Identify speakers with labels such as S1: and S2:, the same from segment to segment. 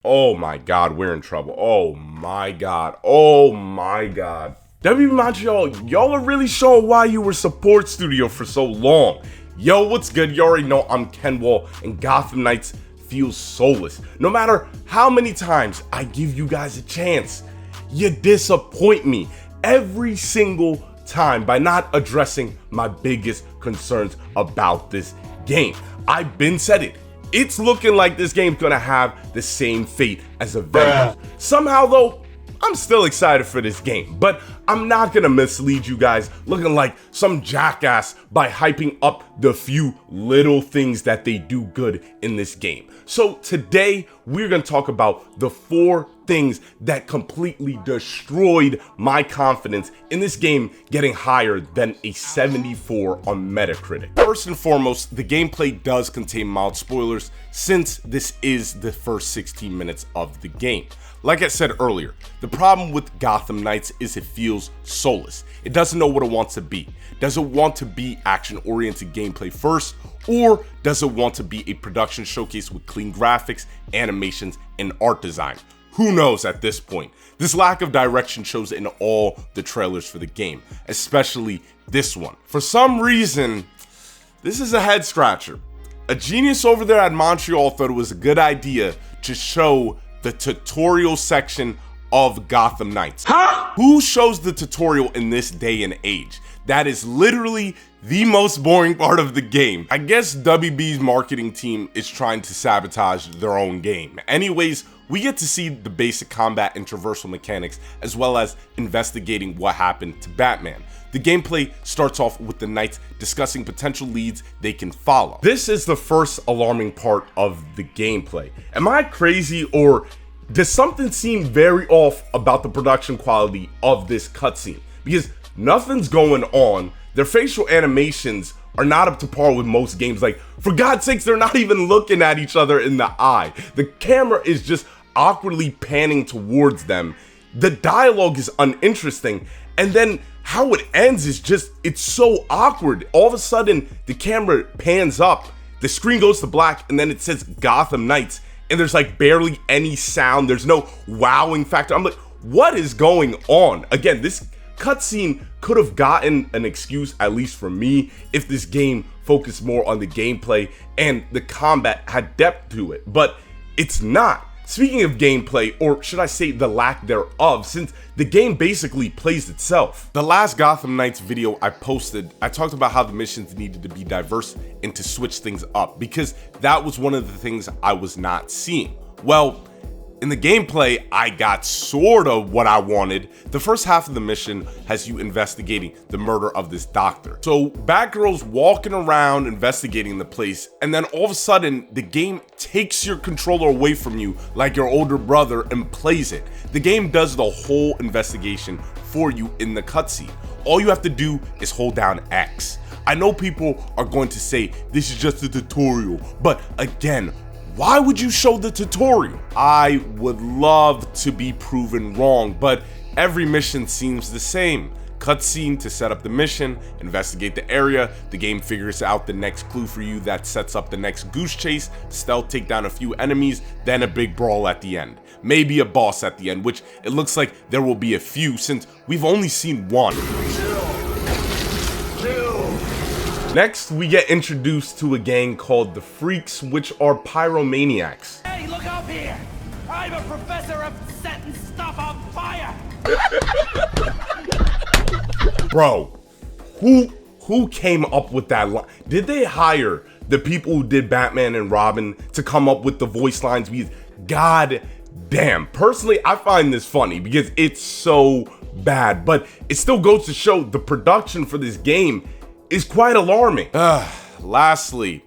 S1: Oh my god, we're in trouble. Oh my god. Oh my god. WB Montreal, y'all are really showing why you were support studio for so long. Yo, what's good? You already know I'm KenWal, and Gotham Knights feels soulless. No matter how many times I give you guys a chance, you disappoint me every single time by not addressing my biggest concerns about this game. I've been said it. It's looking like this game's gonna have the same fate as Avengers. Somehow though, I'm still excited for this game, but I'm not gonna mislead you guys looking like some jackass by hyping up the few little things that they do good in this game. So today, we're gonna talk about the 4 things that completely destroyed my confidence in this game getting higher than a 74 on Metacritic. First and foremost, the gameplay does contain mild spoilers since this is the first 16 minutes of the game. Like I said earlier, the problem with Gotham Knights is it feels soulless. It doesn't know what it wants to be. Does it want to be action-oriented gameplay first, or does it want to be a production showcase with clean graphics, animations, and art design? Who knows at this point? This lack of direction shows in all the trailers for the game, especially this one. For some reason, this is a head scratcher. A genius over there at Montreal thought it was a good idea to show the tutorial section of Gotham Knights. Huh? Who shows the tutorial in this day and age? That is literally the most boring part of the game. I guess WB's marketing team is trying to sabotage their own game. Anyways, we get to see the basic combat and traversal mechanics, as well as investigating what happened to Batman. The gameplay starts off with the Knights discussing potential leads they can follow. This is the first alarming part of the gameplay. Am I crazy, or does something seem very off about the production quality of this cutscene? Because nothing's going on. Their facial animations are not up to par with most games. Like, for God's sakes, they're not even looking at each other in the eye. The camera is just awkwardly panning towards them. The dialogue is uninteresting, and then how it ends is just, it's so awkward. All of a sudden, the camera pans up, the screen goes to black, and then it says Gotham Knights, and there's like barely any sound. There's no wowing factor. I'm like, what is going on? Again, this cutscene could have gotten an excuse, at least for me, if this game focused more on the gameplay and the combat had depth to it, but it's not. Speaking of gameplay, or should I say the lack thereof, since the game basically plays itself. The last Gotham Knights video I posted, I talked about how the missions needed to be diverse and to switch things up, because that was one of the things I was not seeing. Well, in the gameplay, I got sort of what I wanted. The first half of the mission has you investigating the murder of this doctor. So Batgirl's walking around investigating the place, and then all of a sudden, the game takes your controller away from you like your older brother and plays it. The game does the whole investigation for you in the cutscene. All you have to do is hold down X. I know people are going to say this is just a tutorial, but again, why would you show the tutorial? I would love to be proven wrong, but every mission seems the same. Cutscene to set up the mission, investigate the area, the game figures out the next clue for you that sets up the next goose chase, stealth take down a few enemies, then a big brawl at the end. Maybe a boss at the end, which it looks like there will be a few since we've only seen one. Next, we get introduced to a gang called the Freaks, which are pyromaniacs.
S2: Hey, look up here! I'm a professor of setting stuff on fire!
S1: Bro, who came up with that line? Did they hire the people who did Batman and Robin to come up with the voice lines? Because god damn, personally, I find this funny because it's so bad, but it still goes to show the production for this game is quite alarming. Lastly,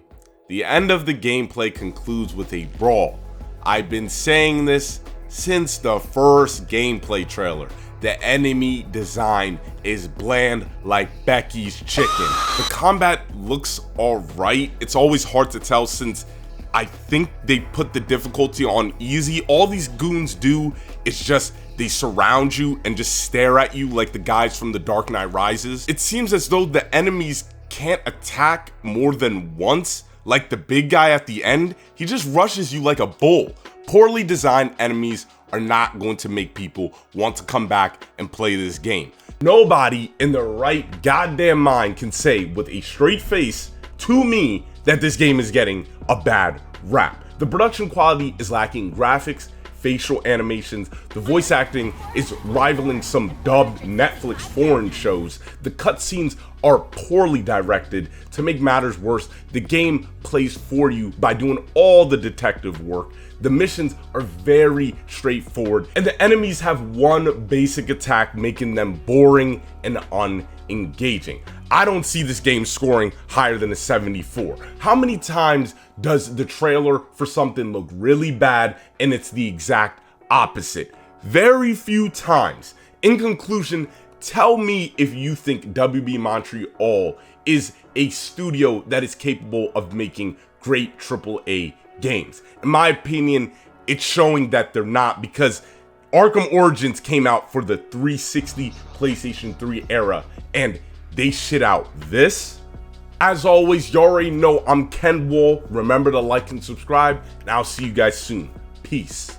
S1: the end of the gameplay concludes with a brawl. I've been saying this since the first gameplay trailer. The enemy design is bland like Becky's chicken. The combat looks alright. It's always hard to tell since I think they put the difficulty on easy. All these goons do is just they surround you and just stare at you like the guys from The Dark Knight Rises. It seems as though the enemies can't attack more than once. Like the big guy at the end, he just rushes you like a bull. Poorly designed enemies are not going to make people want to come back and play this game. Nobody in their right goddamn mind can say with a straight face to me that this game is getting a bad rap. The production quality is lacking graphics, facial animations, the voice acting is rivaling some dubbed Netflix foreign shows, the cutscenes are poorly directed. To make matters worse, the game plays for you by doing all the detective work. The missions are very straightforward, and the enemies have one basic attack, making them boring and unengaging. I don't see this game scoring higher than a 74. How many times does the trailer for something look really bad and it's the exact opposite? Very few times. In conclusion, tell me if you think WB Montreal is a studio that is capable of making great AAA games. In my opinion, it's showing that they're not, because Arkham Origins came out for the 360 PlayStation 3 era and they shit out this. As always, you already know I'm KenWal. Remember to like and subscribe, and I'll see you guys soon. Peace.